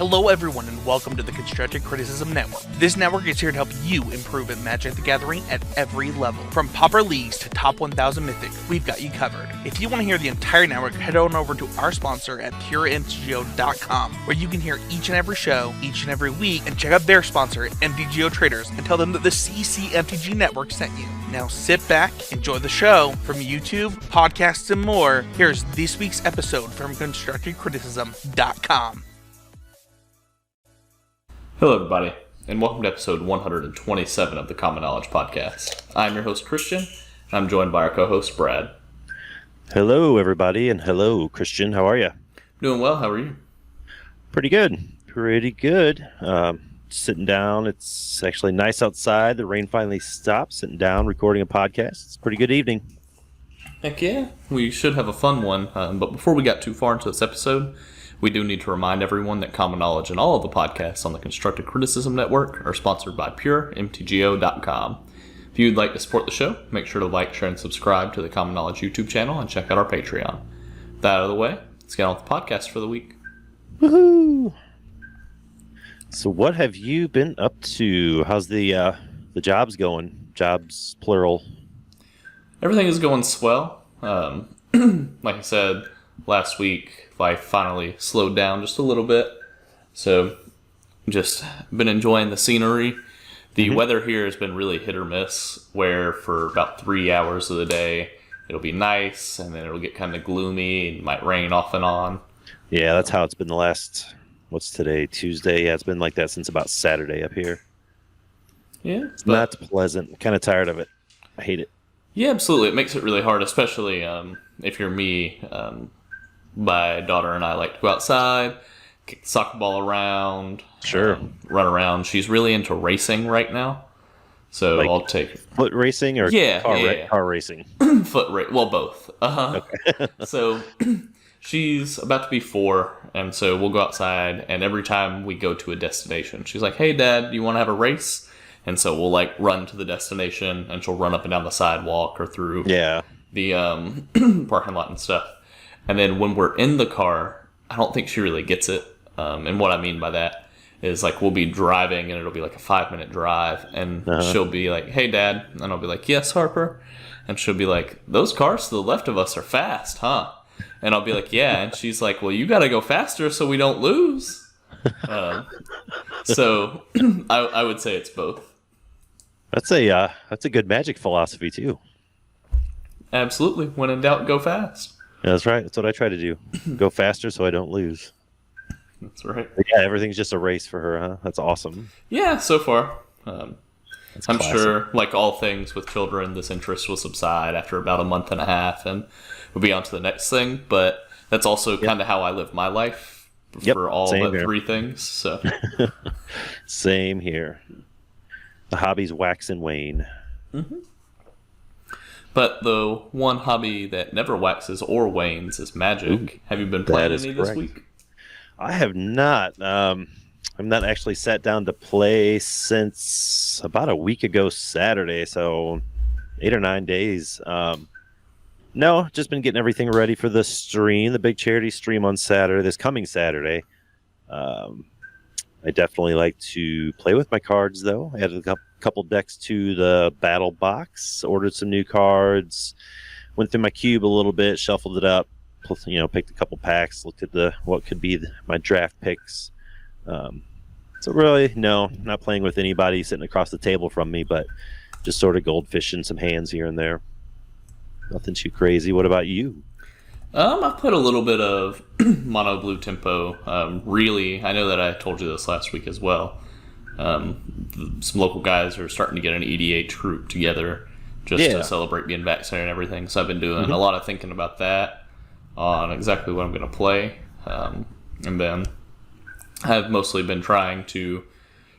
Hello everyone and welcome to the Constructive Criticism Network. This network is here to help you improve at Magic the Gathering at every level. From Pauper Leagues to Top 1000 Mythic, we've got you covered. If you want to hear the entire network, head on over to our sponsor at puremtgo.com, where you can hear each and every show, each and every week, and check out their sponsor, MTGO Traders, and tell them that the CCMTG Network sent you. Now sit back, enjoy the show. From YouTube, podcasts, and more, here's this week's episode from ConstructiveCriticism.com. Hello, everybody, and welcome to episode 127 of the Common Knowledge Podcast. I'm your host, Christian, and I'm joined by our co-host, Brad. Hello, everybody, and hello, Christian. How are you? Doing well. How are you? Pretty good. Sitting down. It's actually nice outside. The rain finally stopped. Sitting down, recording a podcast. It's a pretty good evening. Heck yeah. We should have a fun one, but before we got too far into this episode, we do need to remind everyone that Common Knowledge and all of the podcasts on the Constructive Criticism Network are sponsored by PureMTGO.com. If you'd like to support the show, make sure to like, share, and subscribe to the Common Knowledge YouTube channel and check out our Patreon. With that out of the way, let's get on with the podcast for the week. Woohoo! So what have you been up to? How's the jobs going? Jobs, plural. Everything is going swell. Like I said last week, life finally slowed down just a little bit. So just been enjoying the scenery. The weather here has been really hit or miss, where for about 3 hours of the day, it'll be nice, and then it'll get kind of gloomy and might rain off and on. Yeah, that's how it's been the last, what's today, Tuesday? Yeah, it's been like that since about Saturday up here. Yeah. It's not pleasant. Kind of tired of it. I hate it. Yeah, absolutely. It makes it really hard, especially if you're me. My daughter and I like to go outside, kick the soccer ball around, sure, run around. She's really into racing right now, so like I'll take foot racing or car racing. Foot race, well, both. Okay. So she's about to be 4, and so we'll go outside. And every time we go to a destination, she's like, "Hey, Dad, do you want to have a race?" And so we'll like run to the destination, and she'll run up and down the sidewalk or through the parking lot and stuff. And then when we're in the car, I don't think she really gets it. And what I mean by that is, like, we'll be driving, and it'll be like a 5-minute drive. And she'll be like, "Hey, Dad." And I'll be like, "Yes, Harper." And she'll be like, "Those cars to the left of us are fast, huh?" And I'll be like, "Yeah." And she's like, "Well, you got to go faster so we don't lose." So I would say it's both. That's a good Magic philosophy, too. Absolutely. When in doubt, go fast. Yeah, that's right. That's what I try to do. Go faster so I don't lose. That's right. But yeah, everything's just a race for her, huh? That's awesome. Yeah, so far. I'm classic. sure, like all things with children, this interest will subside after about a month and a half, and we'll be on to the next thing. But that's also kind of how I live my life for all but 3 things. So Same here. The hobbies wax and wane. Mm-hmm. But the one hobby that never waxes or wanes is Magic. Ooh, have you been playing any this week? I have not. I've not actually sat down to play since about a week ago Saturday, so 8 or 9 days. No, just been getting everything ready for the stream, the big charity stream on Saturday, this coming Saturday. I definitely like to play with my cards, though. I added a couple decks to the battle box, ordered some new cards, went through my cube a little bit, shuffled it up, picked a couple packs, looked at what could be my draft picks. So really, no, not playing with anybody sitting across the table from me, but just sort of goldfishing some hands here and there. Nothing too crazy. What about you? I've put a little bit of mono blue tempo. Really, I know that I told you this last week as well. Some local guys are starting to get an EDH group together just to celebrate being vaccinated and everything. So I've been doing a lot of thinking about that on exactly what I'm going to play. And then I've mostly been trying to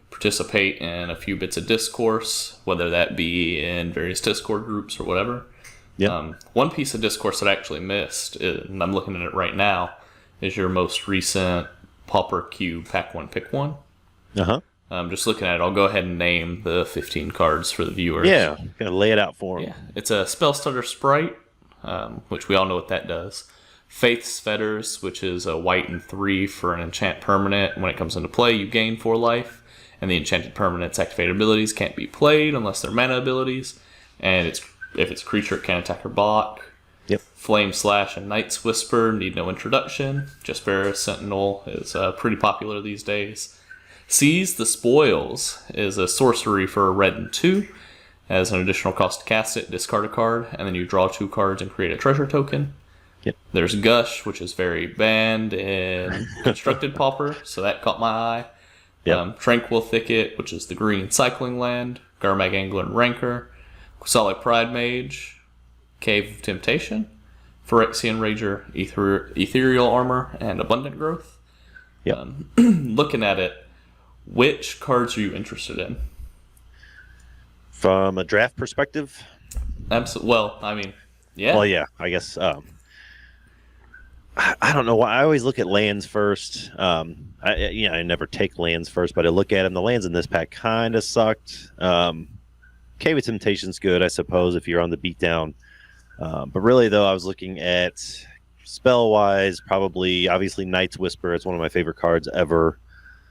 participate in a few bits of discourse, whether that be in various Discord groups or whatever. Yep. One piece of discourse that I actually missed, and I'm looking at it right now, is your most recent Pauper Cube Pack 1 Pick 1. Just looking at it, I'll go ahead and name the 15 cards for the viewers. Yeah, gotta lay it out for them. Yeah, it's a Spellstutter Sprite, which we all know what that does. Faith's Fetters, which is a white and 3 for an enchant permanent. When it comes into play, you gain 4 life, and the enchanted permanent's activated abilities can't be played unless they're mana abilities. And if it's a creature, it can't attack or block. Yep. Flame Slash and Night's Whisper need no introduction. Just Ferrous Sentinel is pretty popular these days. Seize the Spoils is a sorcery for a red and 2. As an additional cost to cast it, discard a card, and then you draw 2 cards and create a treasure token. Yep. There's Gush, which is very banned in Constructed Pauper, so that caught my eye. Yep. Tranquil Thicket, which is the green cycling land. Garmag Angler and Rancor. Solid Pride Mage. Cave of Temptation. Phyrexian Rager, Ethereal Armor, and Abundant Growth. Yep. Looking at it, which cards are you interested in? From a draft perspective? Well, I mean, yeah. Well, yeah, I guess. I don't know why. I always look at lands first. I never take lands first, but I look at them. The lands in this pack kind of sucked. Cave of Temptation's good, I suppose, if you're on the beatdown. But really, though, I was looking at spell-wise, obviously, Night's Whisper is one of my favorite cards ever.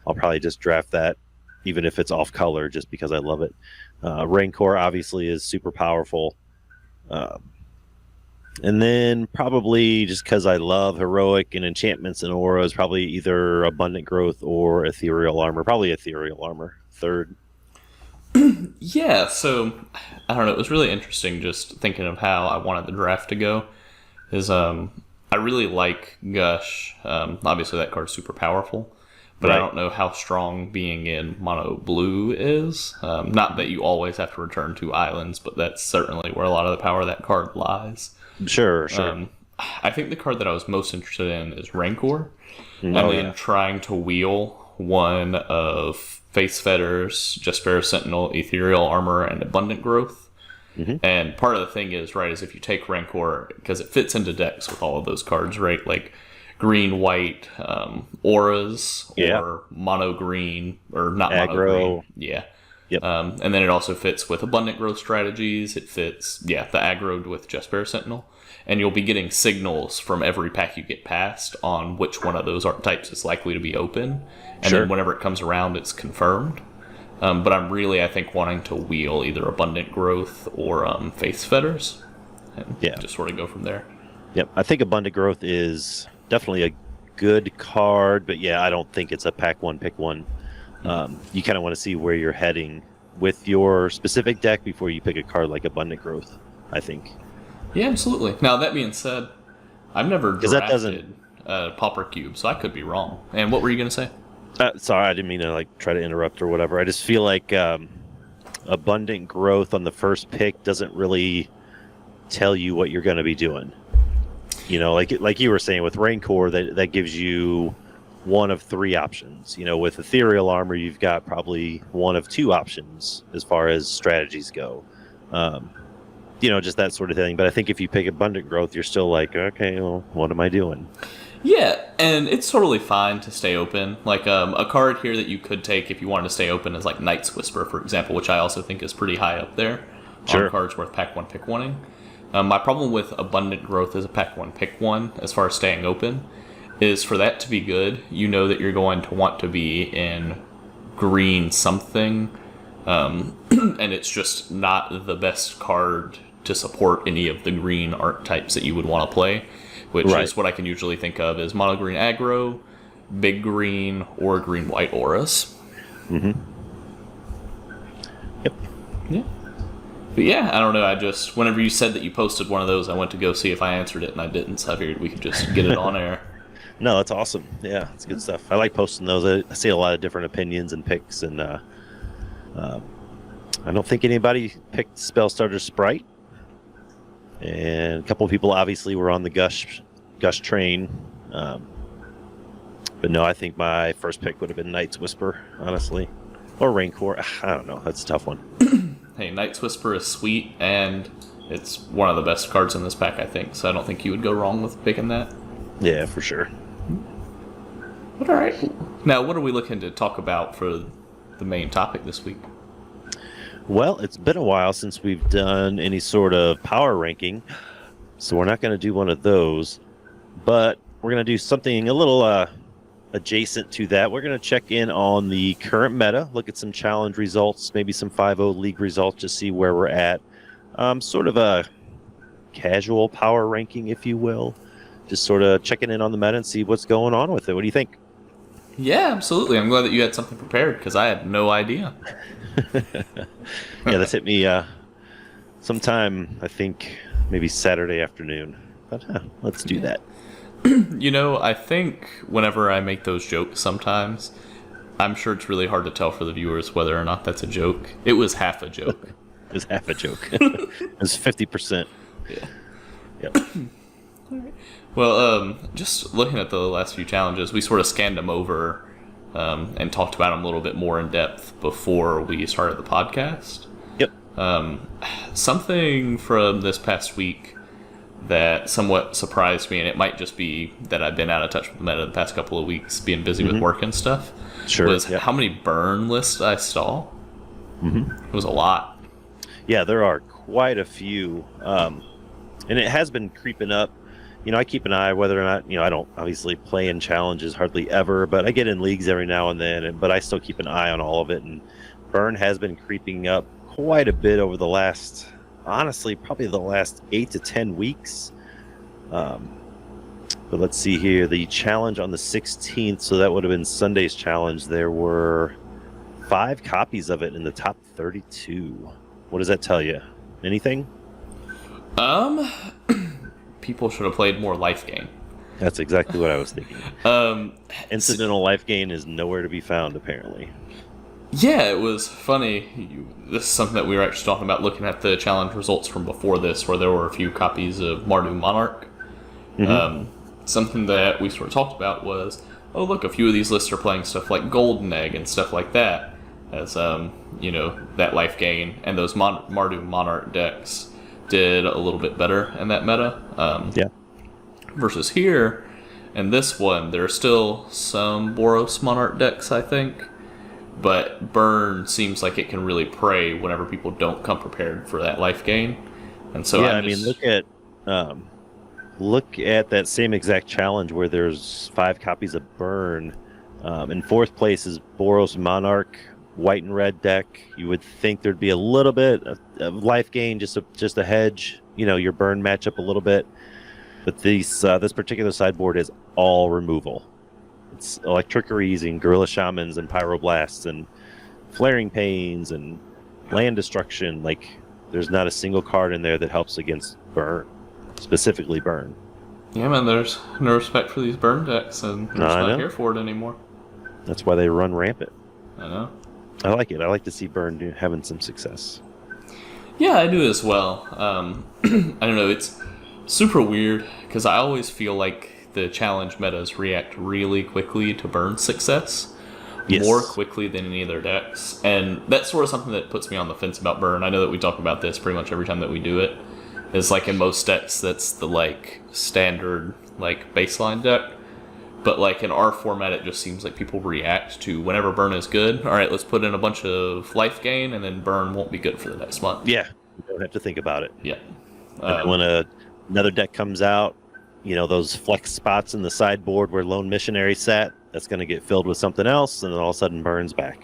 I'll probably just draft that, even if it's off-color, just because I love it. Rancor, obviously, is super powerful. And then probably just because I love heroic and enchantments and auras, probably either Abundant Growth or Ethereal Armor. Probably Ethereal Armor third. Yeah, so I don't know. It was really interesting just thinking of how I wanted the draft to go. I really like Gush. Obviously, that card's super powerful, but right. I don't know how strong being in mono blue is. Not that you always have to return 2 islands, but that's certainly where a lot of the power of that card lies. Sure. I think the card that I was most interested in is Rancor. Oh, and then trying to wheel one of Faith's Fetters, Just Ferrous Sentinel, Ethereal Armor, and Abundant Growth. Mm-hmm. And part of the thing is if you take Rancor, because it fits into decks with all of those cards, right? Like green, white, auras, or mono green, or not aggro. Mono green. Yeah. Yep. And then it also fits with Abundant Growth strategies. It fits, the aggroed with Just Ferrous Sentinel. And you'll be getting signals from every pack you get past on which one of those archetypes is likely to be open. And then whenever it comes around, it's confirmed. But I'm really, I think, wanting to wheel either Abundant Growth or Faith's Fetters. And just sort of go from there. Yep. I think Abundant Growth is definitely a good card, but I don't think it's a pack one, pick one. You kind of want to see where you're heading with your specific deck before you pick a card like Abundant Growth, I think. Yeah, absolutely. Now, that being said, I've never drafted Pauper Cube, so I could be wrong. And what were you going to say? Sorry, I didn't mean to try to interrupt or whatever. I just feel like Abundant Growth on the first pick doesn't really tell you what you're going to be doing. Like you were saying with Rancor, that gives you one of 3 options. With Ethereal Armor, you've got probably one of 2 options as far as strategies go. Just that sort of thing. But I think if you pick Abundant Growth, you're still like, okay, well, what am I doing? Yeah, and it's totally fine to stay open. Like a card here that you could take if you wanted to stay open is like Night's Whisper, for example, which I also think is pretty high up there on cards worth pack 1, pick 1-ing. My problem with Abundant Growth as a pack 1, pick 1, as far as staying open, is for that to be good, that you're going to want to be in green something, and it's just not the best card to support any of the green archetypes that you would want to play, which is what I can usually think of as mono green aggro, big green, or green white auras. Mm-hmm. Yep. Yeah. But I don't know. Whenever you said that you posted one of those, I went to go see if I answered it, and I didn't, so I figured we could just get it on air. No, that's awesome. Yeah, it's good stuff. I like posting those. I see a lot of different opinions and picks, and I don't think anybody picked Spellstarter Sprite. And a couple of people obviously were on the Gush train. But no, I think my first pick would have been Night's Whisper, honestly. Or Rancor. I don't know. That's a tough one. Hey, Night's Whisper is sweet, and it's one of the best cards in this pack, I think. So I don't think you would go wrong with picking that. Yeah, for sure. But all right. Now, what are we looking to talk about for the main topic this week? Well, it's been a while since we've done any sort of power ranking, so we're not going to do one of those. But we're going to do something a little adjacent to that. We're going to check in on the current meta, look at some challenge results, maybe some 5.0 league results, just see where we're at. Sort of a casual power ranking, if you will. Just sort of checking in on the meta and see what's going on with it. What do you think? Yeah, absolutely. I'm glad that you had something prepared because I had no idea. Yeah, this hit me sometime, I think, maybe Saturday afternoon. But let's do that. I think whenever I make those jokes sometimes, I'm sure it's really hard to tell for the viewers whether or not that's a joke. It was half a joke. It was half a joke. It was 50%. Yeah. Yep. Well, just looking at the last few challenges, we sort of scanned them over and talked about them a little bit more in depth before we started the podcast. Yep. Something from this past week that somewhat surprised me, and it might just be that I've been out of touch with the meta the past couple of weeks, being busy with work and stuff, was how many burn lists I saw. It was a lot. Yeah, there are quite a few, and it has been creeping up. I keep an eye whether or not, I don't obviously play in challenges hardly ever, but I get in leagues every now and then, but I still keep an eye on all of it, and burn has been creeping up quite a bit over the last, honestly, probably the last 8 to 10 weeks. But let's see here, the challenge on the 16th, so that would have been Sunday's challenge, there were 5 copies of it in the top 32. What does that tell you? Anything? People should have played more life gain. That's exactly what I was thinking. Incidental life gain is nowhere to be found, apparently. Yeah, it was funny. This is something that we were actually talking about, looking at the challenge results from before this, where there were a few copies of Monarch. Something that we sort of talked about was, oh look, a few of these lists are playing stuff like Golden Egg and stuff like that, as that life gain, and those Mardu Monarch decks did a little bit better in that meta. Versus here, and this one, there are still some Boros Monarch decks, I think, but burn seems like it can really prey whenever people don't come prepared for that life gain. And so look at that same exact challenge where there's 5 copies of burn. In 4th place is Boros Monarch, white and red deck. You would think there'd be a little bit of life gain, just a hedge, your burn matchup a little bit. But this particular sideboard is all removal. It's Electrickeries and Gorilla Shamans and Pyroblasts and Flaring Pains and Land Destruction. There's not a single card in there that helps against burn, specifically burn. Yeah, man, there's no respect for these burn decks, and I'm just not here for it anymore. That's why they run rampant. I know. I like it. I like to see burn having some success. Yeah, I do as well. I don't know, it's super weird, because I always feel like the challenge metas react really quickly to burn success. Yes. More quickly than any of their decks. And that's sort of something that puts me on the fence about burn. I know that we talk about this pretty much every time that we do it. Is in most decks, that's the standard baseline deck. But in our format, it just seems like people react to whenever burn is good. All right, let's put in a bunch of life gain, and then burn won't be good for the next month. Yeah, you don't have to think about it. Yeah. And when another deck comes out, those flex spots in the sideboard where Lone Missionary sat, that's going to get filled with something else, and then all of a sudden burns back.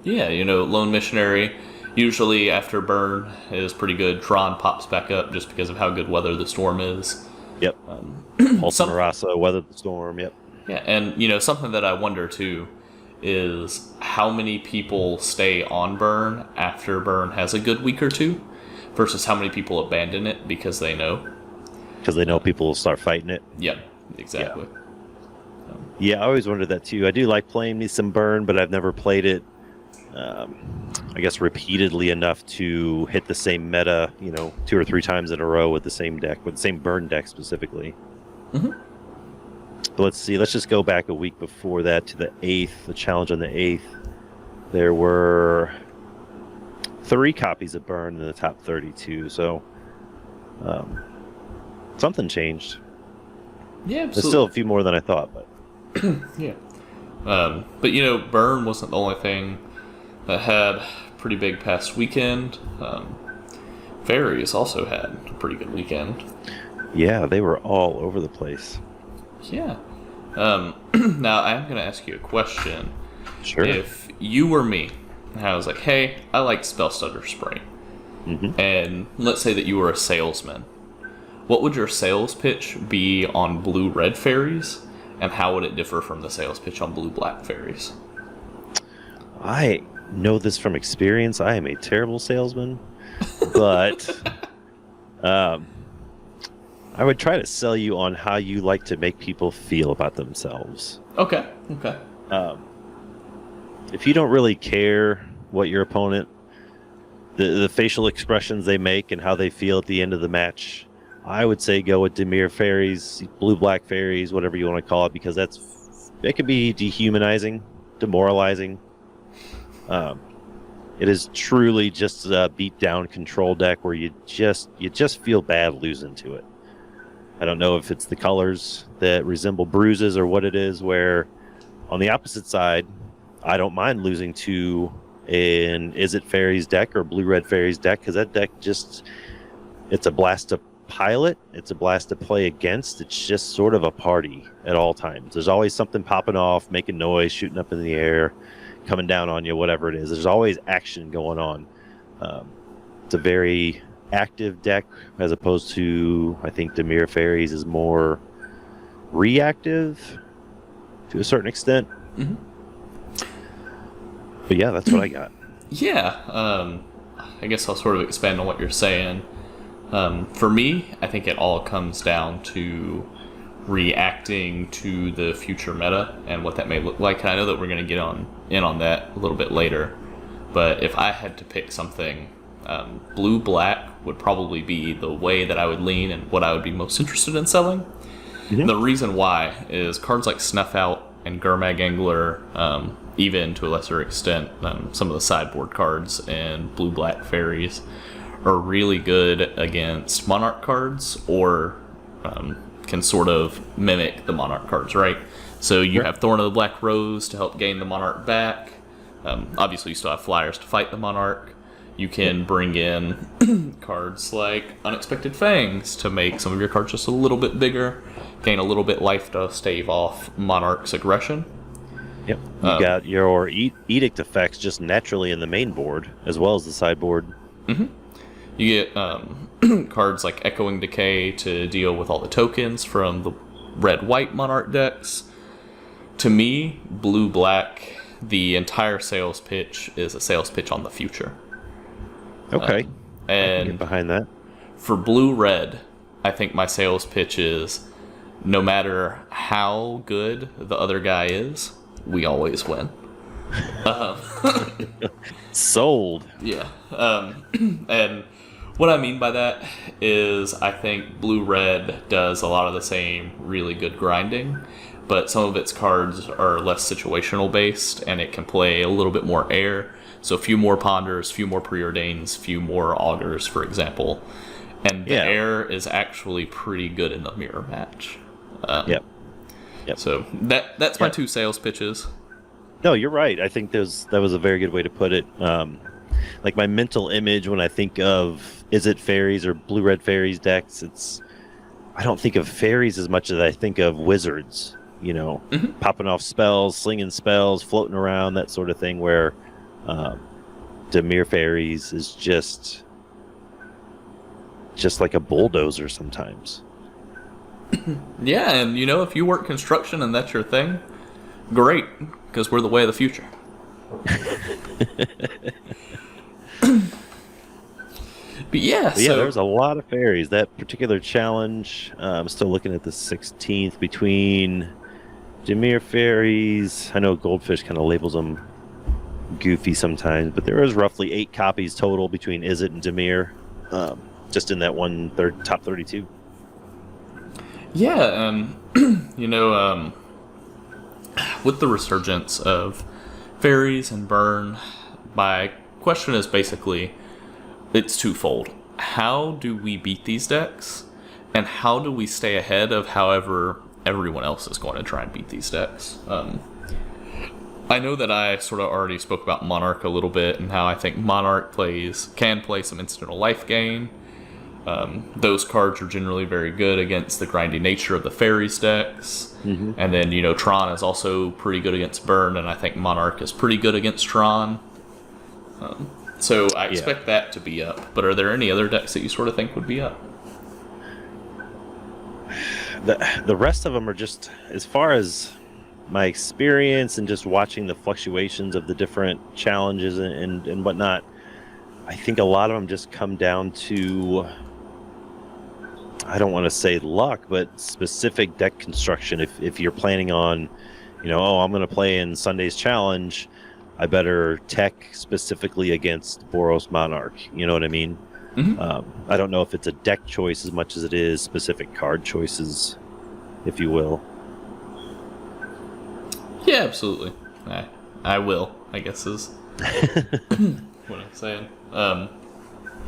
Yeah, Lone Missionary, usually after burn is pretty good. Tron pops back up just because of how good Weather the Storm is. Yep. Pulse Marasa, Weather the Storm, yep. Yeah, and something that I wonder too is how many people stay on burn after burn has a good week or two versus how many people abandon it because they know. Because they know people will start fighting it. Yeah, exactly. Yeah, I always wondered that too. I do like playing me some burn, but I've never played it, I guess, repeatedly enough to hit the same meta, 2 or 3 times in a row with the same deck, with the same burn deck specifically. But let's see. Let's just go back a week before that to the 8th, the challenge on the 8th. There were 3 copies of burn in the top 32, so something changed. Yeah, absolutely. There's still a few more than I thought, but yeah. But burn wasn't the only thing that had a pretty big past weekend. Fairies also had a pretty good weekend. Yeah, they were all over the place. Yeah. Now, I'm going to ask you a question. Sure. If you were me, and I was like, hey, I like Spell Stutter Spray, and let's say that you were a salesman, what would your sales pitch be on blue-red fairies, and how would it differ from the sales pitch on blue-black fairies? I know this from experience. I am a terrible salesman, but I would try to sell you on how you like to make people feel about themselves. Okay. If you don't really care what your opponent, the facial expressions they make and how they feel at the end of the match, I would say go with Dimir fairies, blue-black fairies, whatever you want to call it, because it can be dehumanizing, demoralizing. It is truly just a beat-down control deck where you just feel bad losing to it. I don't know if it's the colors that resemble bruises or what it is, where on the opposite side, I don't mind losing to an Is It Fairies deck or Blue-Red Fairies deck, because that deck it's a blast to pilot, it's a blast to play against, it's just sort of a party at all times. There's always something popping off, making noise, shooting up in the air, coming down on you, whatever it is. There's always action going on. It's a very active deck, as opposed to, I think, Dimir Fairies is more reactive to a certain extent. But yeah, that's what I got. Yeah, I guess I'll sort of expand on what you're saying. For me, I think it all comes down to reacting to the future meta and what that may look like. And I know that we're going to get in on that a little bit later. But if I had to pick something, blue-black would probably be the way that I would lean and what I would be most interested in selling. The reason why is cards like Snuff Out and Gurmag Angler, even to a lesser extent, some of the sideboard cards and blue-black fairies are really good against Monarch cards, or can sort of mimic the Monarch cards, right? So you have Thorn of the Black Rose to help gain the Monarch back. Obviously, you still have flyers to fight the Monarch. You can bring in cards like Unexpected Fangs to make some of your cards just a little bit bigger, gain a little bit life to stave off Monarch's aggression. Yep. You got your edict effects just naturally in the main board, as well as the sideboard. You get cards like Echoing Decay to deal with all the tokens from the red-white Monarch decks. To me, blue-black, the entire sales pitch is a sales pitch on the future. Okay. And I can get behind that. For blue-red, I think my sales pitch is, no matter how good the other guy is, we always win. Sold. Yeah. And what I mean by that is I think blue-red does a lot of the same really good grinding, but some of its cards are less situational based, and it can play a little bit more air. So a few more Ponders, few more Preordains, few more Augurs, for example. And the air is actually pretty good in the mirror match. Yep. So that's my two sales pitches. No, you're right. I think that was a very good way to put it. Like my mental image when I think of Is It Fairies or Blue-Red Fairies decks, I don't think of fairies as much as I think of wizards, popping off spells, slinging spells, floating around, that sort of thing, where Dimir Fairies is just like a bulldozer sometimes. Yeah, and if you work construction and that's your thing, great, because we're the way of the future. But yeah, there's a lot of fairies. That particular challenge, I'm still looking at the 16th between Dimir Fairies. I know Goldfish kind of labels them goofy sometimes, but there is roughly 8 copies total between Is It and Dimir, just in that top 32. Yeah, and with the resurgence of fairies and burn, my question is basically, it's twofold. How do we beat these decks, and how do we stay ahead of however everyone else is going to try and beat these decks? I know that I sort of already spoke about Monarch a little bit, and how I think Monarch can play some incidental life gain. Those cards are generally very good against the grindy nature of the fairies decks. Mm-hmm. And then, Tron is also pretty good against burn, and I think Monarch is pretty good against Tron. So I expect that to be up. But are there any other decks that you sort of think would be up? The rest of them are just, as far as my experience and just watching the fluctuations of the different challenges and whatnot, I think a lot of them just come down to, I don't want to say luck, but specific deck construction. If you're planning on, I'm going to play in Sunday's challenge, I better tech specifically against Boros Monarch. You know what I mean? Mm-hmm. I don't know if it's a deck choice as much as it is specific card choices, if you will. Yeah, absolutely. I will, I guess is what I'm saying. But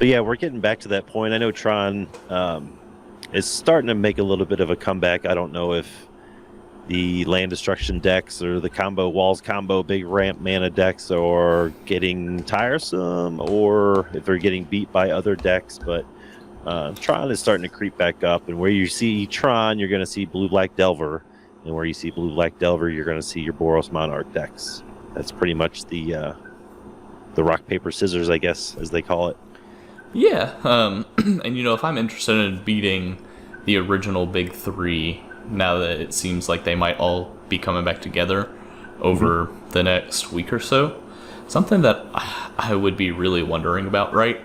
yeah, we're getting back to that point. I know Tron is starting to make a little bit of a comeback. I don't know if the land destruction decks or the walls combo big ramp mana decks are getting tiresome, or if they're getting beat by other decks. But Tron is starting to creep back up, and where you see Tron, you're going to see Blue-Black Delver, and where you see Blue-Black Delver, you're going to see your Boros Monarch decks. That's pretty much the rock, paper, scissors, I guess, as they call it. Yeah, and if I'm interested in beating the original big three, now that it seems like they might all be coming back together over the next week or so, something that I would be really wondering about, right,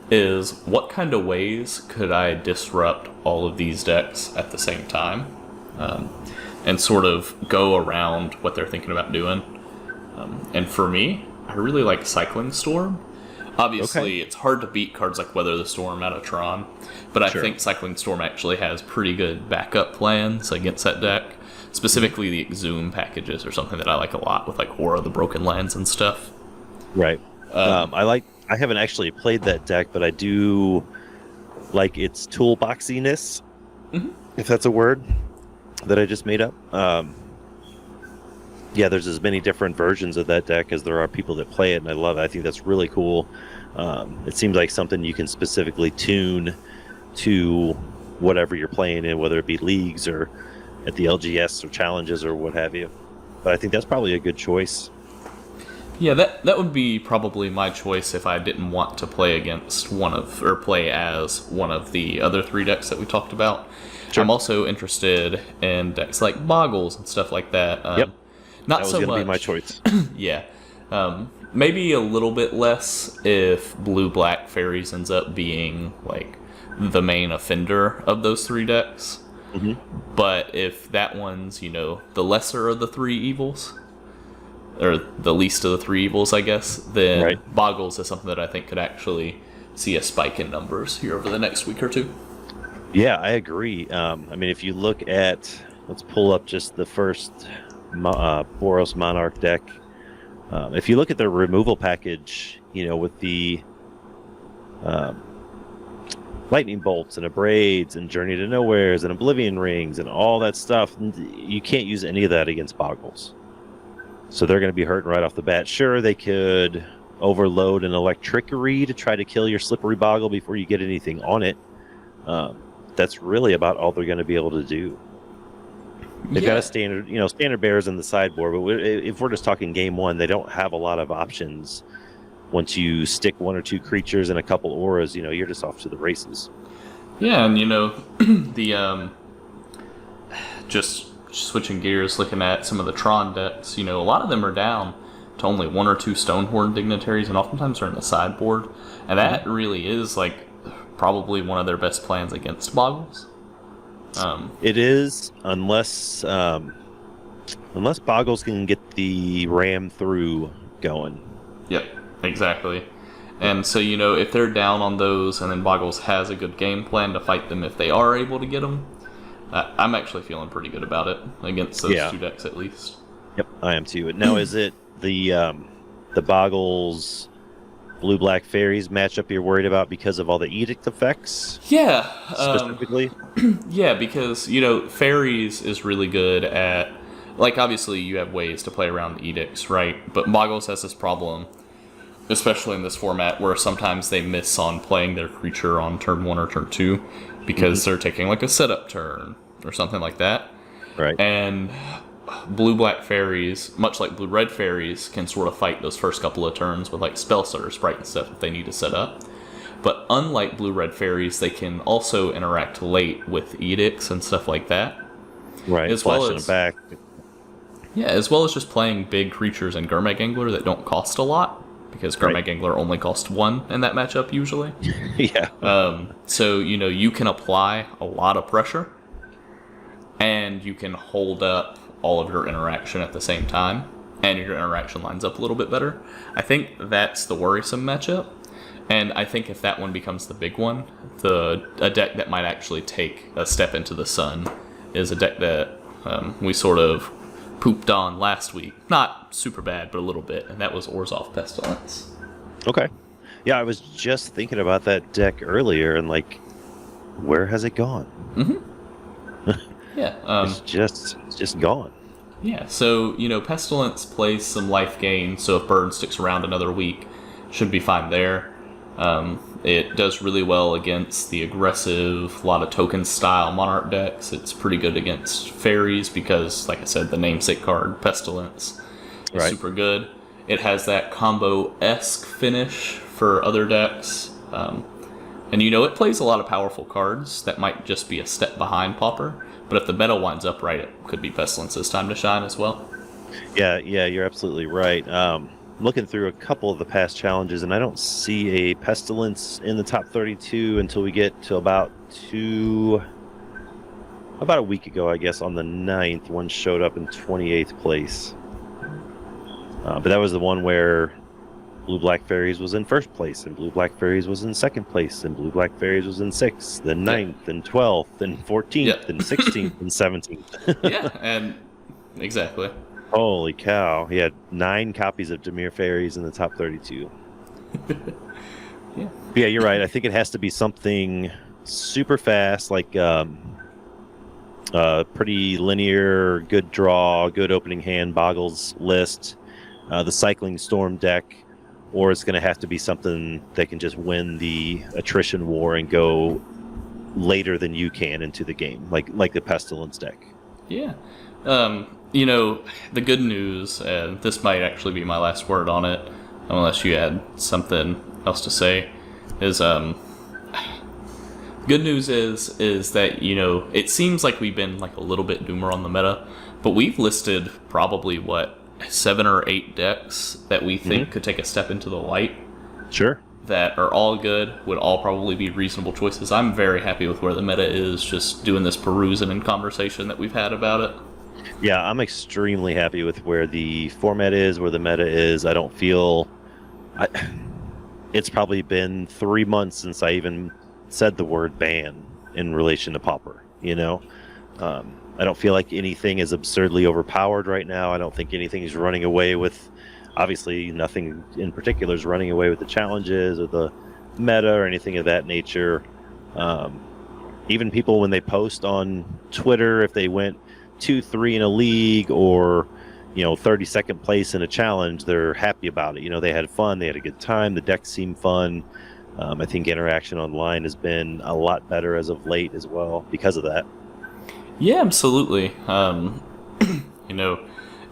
is what kind of ways could I disrupt all of these decks at the same time, and sort of go around what they're thinking about doing. And for me, I really like Cycling Storm. Obviously, It's hard to beat cards like Weather the Storm out of Tron, but I think Cycling Storm actually has pretty good backup plans against that deck. Specifically, the Exhume packages are something that I like a lot with like Aura of the Broken Lands and stuff. Right. I haven't actually played that deck, but I do like its toolboxiness, if that's a word that I just made up. Yeah, there's as many different versions of that deck as there are people that play it, and I love it. I think that's really cool. It seems like something you can specifically tune to whatever you're playing in, whether it be leagues or at the LGS or challenges or what have you. But I think that's probably a good choice. Yeah, that would be probably my choice if I didn't want to play against play as one of the other three decks that we talked about. Sure. I'm also interested in decks like Boggles and stuff like that. Not that was so going to much. be my choice. Yeah. Maybe a little bit less if Blue-Black Fairies ends up being like the main offender of those three decks. Mm-hmm. But if that one's, the lesser of the three evils, or the least of the three evils, I guess, then Boggles is something that I think could actually see a spike in numbers here over the next week or two. Yeah, I agree. If you look at, let's pull up just the first Boros Monarch deck. If you look at their removal package, with the lightning bolts and abrades and journey to nowheres and oblivion rings and all that stuff, you can't use any of that against Boggles. So they're going to be hurting right off the bat. Sure, they could overload an electrickery to try to kill your slippery Boggle before you get anything on it. That's really about all they're going to be able to do. They've got a standard bears in the sideboard, but if we're just talking game one, they don't have a lot of options. Once you stick one or two creatures and a couple auras, you're just off to the races. Yeah, and the just switching gears, looking at some of the Tron decks, a lot of them are down to only one or two Stonehorn dignitaries, and oftentimes they're in the sideboard, and that really is like probably one of their best plans against Boggles. It is, unless Boggles can get the ram through going. Yep, exactly. And so, if they're down on those and then Boggles has a good game plan to fight them if they are able to get them, I'm actually feeling pretty good about it against those two decks at least. Yep, I am too. Now, is it the Boggles Blue-Black Fairies matchup you're worried about because of all the edict effects? Yeah. Specifically? Yeah, because, Fairies is really good at, like, obviously you have ways to play around edicts, right? But Boggles has this problem especially in this format where sometimes they miss on playing their creature on turn 1 or turn 2 because they're taking like a setup turn or something like that. Right. And blue-black fairies, much like blue-red fairies, can sort of fight those first couple of turns with like Spell Stutter Sprite and stuff if they need to set up. But unlike blue-red fairies, they can also interact late with edicts and stuff like that. Right. As well Flashing as it back. Yeah, as well as just playing big creatures in Gurmag Angler that don't cost a lot, because Gurmag Angler only costs 1 in that matchup usually. Yeah. So, you can apply a lot of pressure, and you can hold up all of your interaction at the same time, and your interaction lines up a little bit better. I think that's the worrisome matchup, and I think if that one becomes the big one, a deck that might actually take a step into the sun is a deck that we sort of pooped on last week. Not super bad, but a little bit, and that was Orzhov Pestilence. Okay. Yeah, I was just thinking about that deck earlier, and like, where has it gone? Yeah. It's just gone. Yeah, so, Pestilence plays some life gain, so if Burn sticks around another week, should be fine there. It does really well against the aggressive, lot of token style Monarch decks. It's pretty good against fairies because, like I said, the namesake card, Pestilence, is super good. It has that combo-esque finish for other decks. And it plays a lot of powerful cards that might just be a step behind Pauper. But if the meta winds up right, it could be Pestilence's time to shine as well. Yeah, you're absolutely right. Looking through a couple of the past challenges, and I don't see a Pestilence in the top 32 until we get to about a week ago, I guess, on the 9th. One showed up in 28th place. But that was the one where Blue-Black Fairies was in first place, and Blue-Black Fairies was in second place, and Blue-Black Fairies was in 6th, then 9th, and 12th, and 14th, and 16th, and 17th. Yeah, and exactly. Holy cow. He had 9 copies of Dimir Fairies in the top 32. Yeah, you're right. I think it has to be something super fast, like pretty linear, good draw, good opening hand, Boggles list, the Cycling Storm deck, or it's going to have to be something that can just win the attrition war and go later than you can into the game, like the Pestilence deck. Yeah. The good news, and this might actually be my last word on it, unless you had something else to say, is good news is that, it seems like we've been like a little bit doomer on the meta, but we've listed probably 7 or 8 decks that we think could take a step into the light. Sure. That are all good, would all probably be reasonable choices. I'm very happy with where the meta is, just doing this perusing and conversation that we've had about it. Yeah, I'm extremely happy with where the format is, where the meta is. I don't feel... it's probably been 3 months since I even said the word ban in relation to Pauper, I don't feel like anything is absurdly overpowered right now. I don't think anything is running away with... Obviously, nothing in particular is running away with the challenges or the meta or anything of that nature. Even people, when they post on Twitter, if they went 2-3 in a league or 32nd place in a challenge, they're happy about it. They had fun, they had a good time, the decks seemed fun. I think interaction online has been a lot better as of late as well because of that. Yeah, absolutely.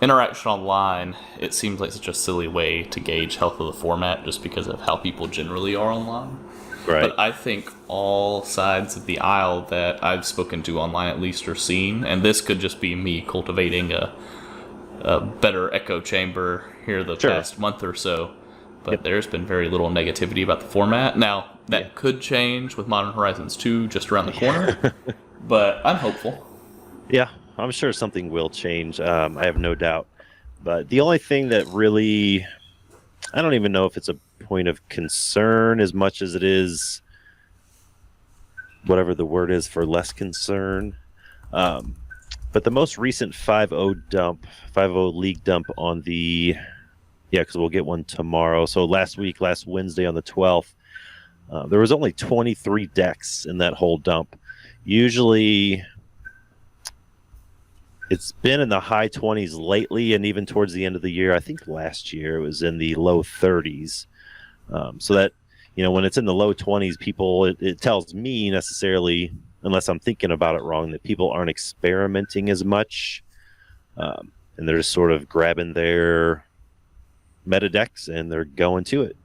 Interaction online, it seems like such a silly way to gauge health of the format just because of how people generally are online. Right. But I think all sides of the aisle that I've spoken to online at least are seen, and this could just be me cultivating a better echo chamber here the past month or so, but there's been very little negativity about the format. Now, that could change with Modern Horizons 2 just around the corner, but I'm hopeful. Yeah, I'm sure something will change. I have no doubt. But the only thing that really... I don't even know if it's a point of concern as much as it is whatever the word is for less concern. But the most recent 5-0 league dump on the... Yeah, because we'll get one tomorrow. So last Wednesday on the 12th, there was only 23 decks in that whole dump. Usually It's been in the high 20s lately, and even towards the end of the year. I think last year it was in the low 30s. So that, when it's in the low 20s, it tells me necessarily, unless I'm thinking about it wrong, that people aren't experimenting as much, and they're just sort of grabbing their meta decks and they're going to it.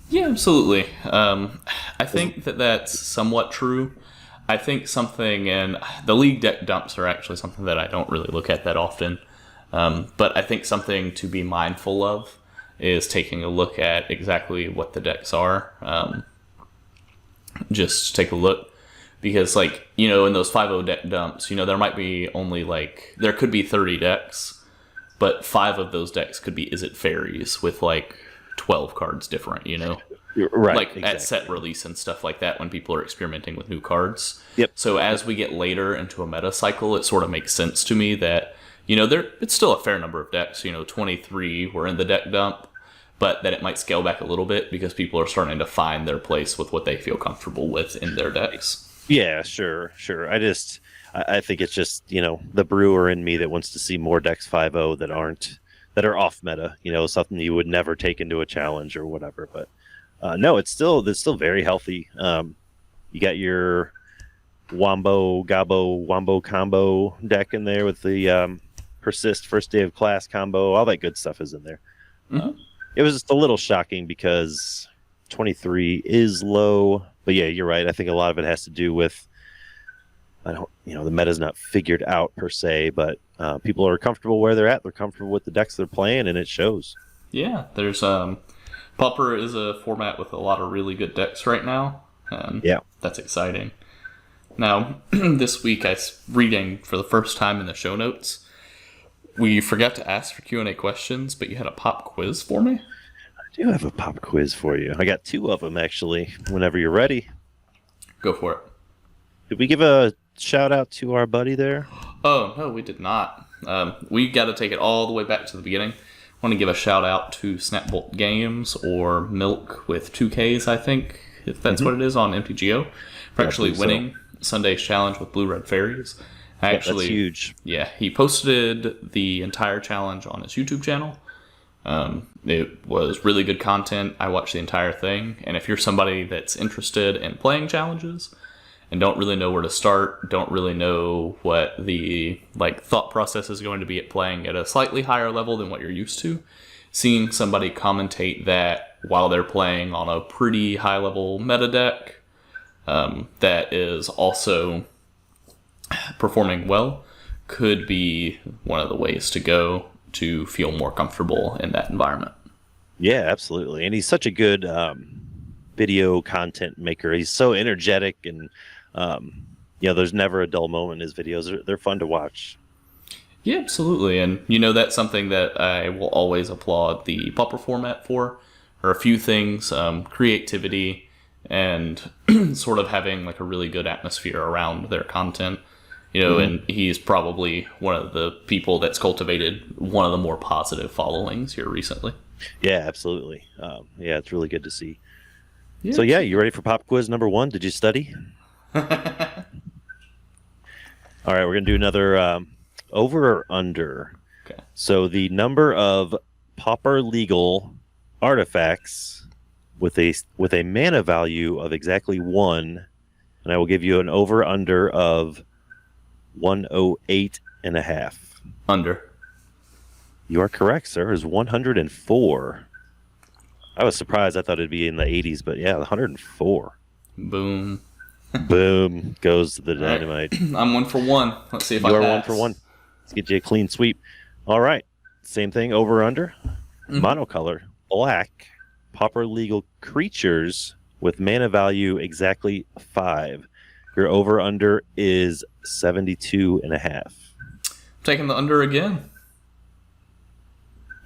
Yeah, absolutely. I think that's somewhat true. I think something, and the league deck dumps are actually something that I don't really look at that often. But I think something to be mindful of is taking a look at exactly what the decks are. Just take a look. Because, in those 5-0 deck dumps, there might be only, there could be 30 decks, but 5 of those decks could be Is It Fairies with, 12 cards different, Right. Exactly. At set release and stuff like that when people are experimenting with new cards. Yep. So as we get later into a meta cycle, it sort of makes sense to me that, it's still a fair number of decks. 23 were in the deck dump, but that it might scale back a little bit because people are starting to find their place with what they feel comfortable with in their decks. Yeah, sure. I think it's just, the brewer in me that wants to see more decks 5-0 that are off meta, something you would never take into a challenge or whatever. But no, it's still very healthy. You got your Wombo combo deck in there with the Persist First Day of Class combo. All that good stuff is in there. Mm-hmm. It was just a little shocking because 23 is low. But yeah, you're right. I think a lot of it has to do with, the meta's not figured out per se, but people are comfortable where they're at. They're comfortable with the decks they're playing, and it shows. Yeah, there's Pauper is a format with a lot of really good decks right now. Yeah, that's exciting. Now, this week I was reading for the first time in the show notes. We forgot to ask for Q&A questions, but you had a pop quiz for me? I do have a pop quiz for you. I got 2 of them, actually, whenever you're ready. Go for it. Did we give a shout out to our buddy there? Oh, no, we did not. We got to take it all the way back to the beginning. I want to give a shout out to Snapbolt Games, or Milk with 2Ks, I think, if that's what it is, on MTGO, for actually winning Sunday's challenge with Blue Red Fairies. That's huge. Yeah, he posted the entire challenge on his YouTube channel. It was really good content. I watched the entire thing, and if you're somebody that's interested in playing challenges and don't really know where to start, don't really know what the thought process is going to be at playing at a slightly higher level than what you're used to, seeing somebody commentate that while they're playing on a pretty high level meta deck that is also performing well could be one of the ways to go to feel more comfortable in that environment. Yeah, absolutely. And he's such a good video content maker. He's so energetic, and there's never a dull moment in his videos. They're fun to watch. Yeah, absolutely. And that's something that I will always applaud the Pauper format for, are a few things: creativity and sort of having a really good atmosphere around their content. And he's probably one of the people that's cultivated one of the more positive followings here recently. Yeah, absolutely. Yeah, it's really good to see. Yeah. So yeah, you ready for pop quiz number 1? Did you study? All right, we're gonna do another over or under. Okay. So the number of Pauper legal artifacts with a mana value of exactly 1, and I will give you an over under of 108.5. Under. You are correct, sir. It's 104. I was surprised. I thought it'd be in the 80s, but yeah, 104. Boom. Boom goes the dynamite. Right. I'm 1 for 1. Let's see if I pass. You are 1 pass. for 1. Let's get you a clean sweep. All right. Same thing, over under. Monocolor, black, Pauper legal creatures with mana value exactly 5. Your over under is 72.5. Taking the under again.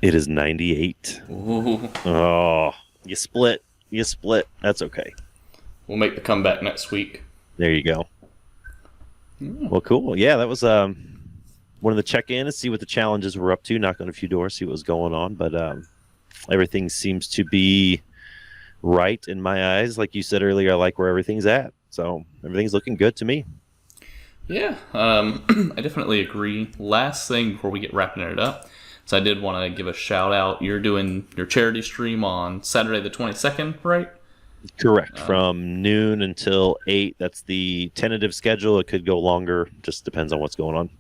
It is 98. Ooh. Oh, you split. That's okay. We'll make the comeback next week. There you go. Well, cool. Yeah, that was wanted to check in and see what the challenges were up to, knock on a few doors, see what was going on. But everything seems to be right in my eyes. Like you said earlier, I like where everything's at. So everything's looking good to me. Yeah, I definitely agree. Last thing before we get wrapping it up, so I did want to give a shout out. You're doing your charity stream on Saturday the 22nd, right? Correct. From noon until 8. That's the tentative schedule. It could go longer. Just depends on what's going on.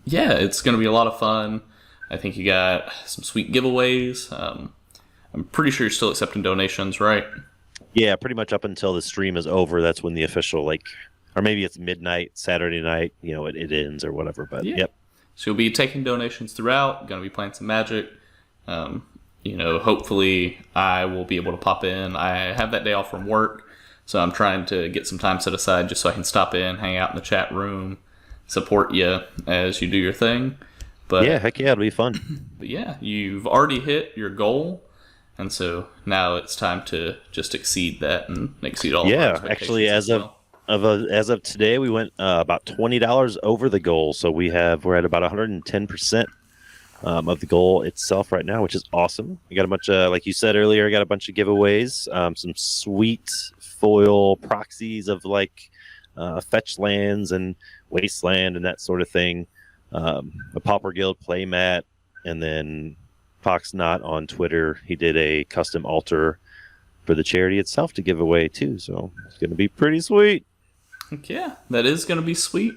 Yeah, it's going to be a lot of fun. I think you got some sweet giveaways. I'm pretty sure you're still accepting donations, right? Yeah, pretty much up until the stream is over. That's when the official, or maybe it's midnight, Saturday night, it ends or whatever. But Yeah. Yep. So you'll be taking donations throughout, going to be playing some Magic. Hopefully I will be able to pop in. I have that day off from work, so I'm trying to get some time set aside just so I can stop in, hang out in the chat room, support you as you do your thing. But yeah, heck yeah, it'll be fun. But yeah, you've already hit your goal, and so now it's time to just exceed that and exceed all of our expectations. Actually, as of today, we went about $20 over the goal, so we're at about 110% of the goal itself right now, which is awesome. We got a bunch of, like you said earlier, I got a bunch of giveaways, some sweet foil proxies of fetch lands and wasteland and that sort of thing. A Pauper Guild playmat, and then Fox Knot on Twitter, he did a custom altar for the charity itself to give away too, so it's going to be pretty sweet. Yeah, that is going to be sweet,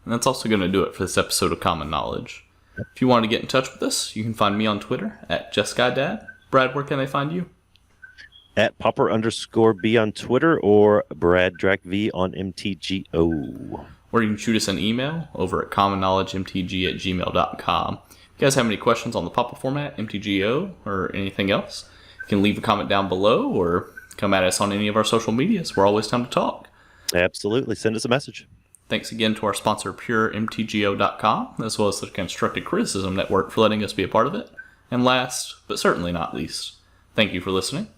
and that's also going to do it for this episode of Common Knowledge. If you want to get in touch with us, you can find me on Twitter at JustGuyDad. Brad, where can they find you? At Popper_B on Twitter or BradDrackV on MTGO. Or you can shoot us an email over at commonknowledgemtg@gmail.com. If you guys have any questions on the Popper format, MTGO, or anything else, you can leave a comment down below or come at us on any of our social medias. We're always down to talk. Absolutely. Send us a message. Thanks again to our sponsor, PureMTGO.com, as well as the Constructed Criticism Network for letting us be a part of it. And last, but certainly not least, thank you for listening.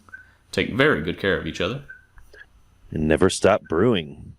Take very good care of each other. And never stop brewing.